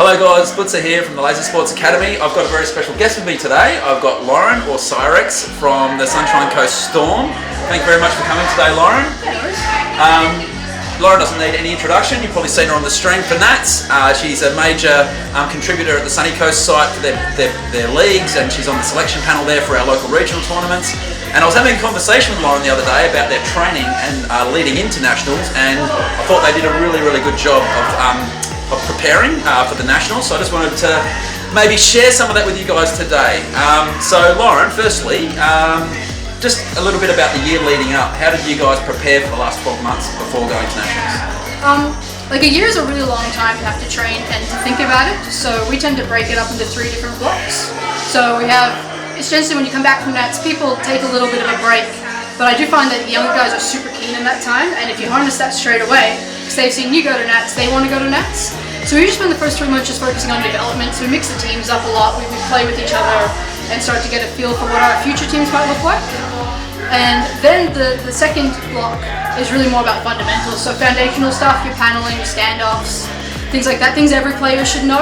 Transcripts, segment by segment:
Hello guys, Butzer here from the Laser Sports Academy. I've got a very special guest with me today. I've got Lauren, or Syrex, from the Sunshine Coast Storm. Thank you very much for coming today, Lauren. Lauren doesn't need any introduction. You've probably seen her on the stream for Nats. She's a major contributor at the Sunny Coast site for their leagues, and she's on the selection panel there for our local regional tournaments. And I was having a conversation with Lauren the other day about their training and leading into nationals, and I thought they did a really, really good job of preparing for the nationals. So I just wanted to maybe share some of that with you guys today. So Lauren, firstly, just a little bit about the year leading up. How did you guys prepare for the last 12 months before going to nationals? Like a year is a really long time to have to train and to think about it. So we tend to break it up into 3 different blocks. So we have, it's generally when you come back from Nats, people take a little bit of a break. But I do find that the younger guys are super keen in that time, and if you harness that straight away, because they've seen you go to Nats, they want to go to Nats. So we just spend the first 3 months just focusing on development. So we mix the teams up a lot, we play with each other and start to get a feel for what our future teams might look like. And then the second block is really more about fundamentals. So foundational stuff, your paneling, your standoffs, things like that, things every player should know.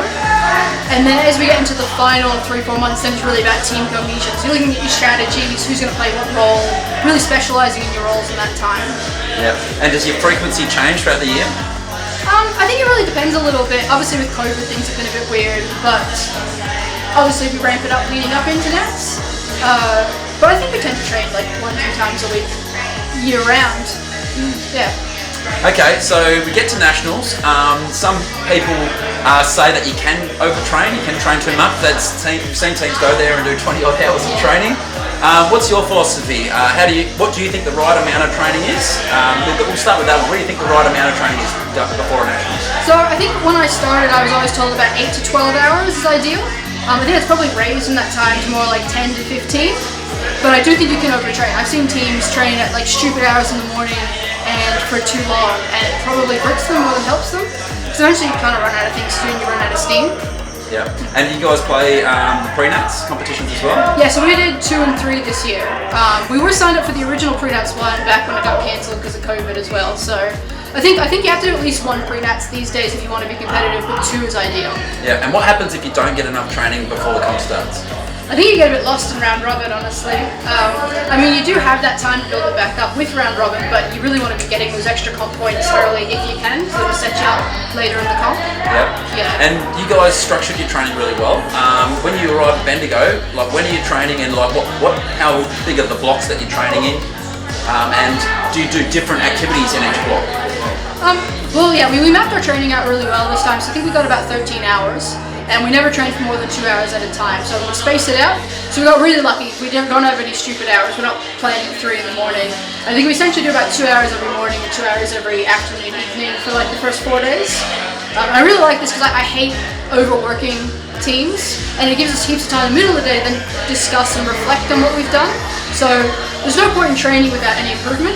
And then as we get into the final 3-4 months, then it's really about team cohesion. So you're looking at your strategies, who's going to play what role, really specializing in your roles in that time. Yeah. And does your frequency change throughout the year? I think it really depends a little bit. Obviously with COVID things have been a bit weird, but obviously we ramp it up leading up into Nats. But I think we tend to train like 1-2 times a week, year round. Yeah. Okay, so we get to nationals. Some people say that you can overtrain, you can train too much. We've seen teams go there and do 20 odd hours of training. What's your philosophy? What do you think the right amount of training is? We'll start with that one. What do you think the right amount of training is before a nationals? So I think when I started, I was always told about 8 to 12 hours is ideal. I think it's probably raised in that time to more like 10 to 15. But I do think you can overtrain. I've seen teams train at like stupid hours in the morning and for too long, and it probably hurts them more than helps them. Because eventually you kind of run out of things to do and you run out of steam. Yeah. And you guys play the pre-nats competitions as well? Yeah, so we did 2 and 3 this year. We were signed up for the original pre-nats one back when it got cancelled because of COVID as well. So I think you have to do at least 1 pre-nats these days if you want to be competitive, but 2 is ideal. Yeah, and what happens if you don't get enough training before the comp starts? I think you get a bit lost in round robin, honestly. I mean, you do have that time to build it back up with round robin, but you really want to be getting those extra comp points early if you can, so it'll set you up later in the comp. Yeah. And you guys structured your training really well. When you arrive at Bendigo, like when are you training, and like how big are the blocks that you're training in? And do you do different activities in each block? Well, yeah, we mapped our training out really well this time, so I think we got about 13 hours. And we never trained for more than 2 hours at a time, so we spaced it out. So we got really lucky. We don't have any stupid hours. We're not playing at 3 in the morning. I think we essentially do about 2 hours every morning and 2 hours every afternoon and evening for like the first 4 days. I really like this because I hate overworking teams, and it gives us heaps of time in the middle of the day then discuss and reflect on what we've done. So there's no point in training without any improvement.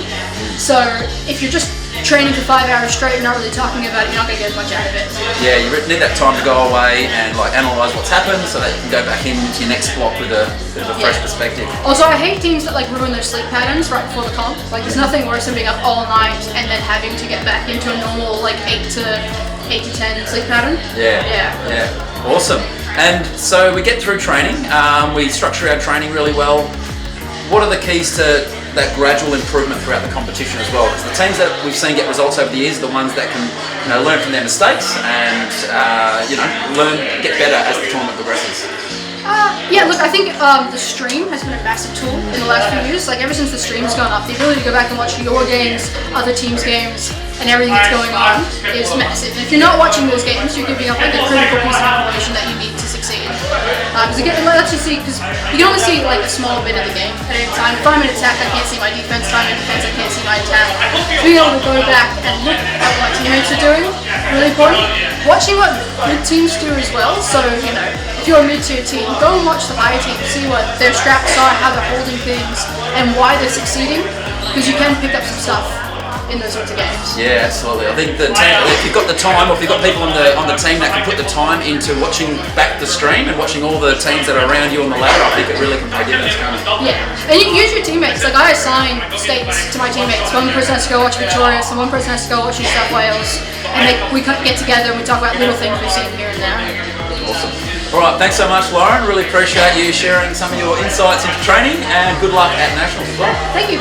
So if you're just training for 5 hours straight and not really talking about it, you're not going to get much out of it. Yeah, you need that time to go away and like analyse what's happened so that you can go back into your next block with a bit of a fresh perspective. Also, I hate teams that like ruin their sleep patterns right before the comp. Like there's nothing worse than being up all night and then having to get back into a normal like 8 to 10 sleep pattern. Yeah. Awesome. And so we get through training, we structure our training really well. What are the keys to that gradual improvement throughout the competition as well? Because the teams that we've seen get results over the years are the ones that can, learn from their mistakes and get better as the tournament progresses. Yeah, look, I think the stream has been a massive tool in the last few years. Like ever since the stream's gone up, the ability to go back and watch your games, other teams' games, and everything that's going on is massive. And if you're not watching those games, you're giving up like a critical piece of information that you need to succeed. Because it lets you see, because you can only see like a small bit of the game at any time. If I'm in attack, I can't see my defense. If I'm in defense, I can't see my attack. So being able to go back and look at what teammates are doing, really important. Watching what good teams do as well. So, if you're a mid-tier team, go and watch the higher team, see what their straps are, how they're holding things, and why they're succeeding, because you can pick up some stuff. in those sorts of games. Yeah, absolutely. I think the team, if you've got the time, or if you've got people on the team that can put the time into watching back the stream and watching all the teams that are around you on the ladder, I think it really can pay dividends, can't it? Yeah, and you can use your teammates. Like I assign states to my teammates. One person has to go watch Victoria, so one person has to go watch New South Wales, and we get together and we talk about little things we've seen here and there. Awesome. All right, thanks so much, Lauren. Really appreciate you sharing some of your insights into training, and good luck at Nationals as well. Thank you.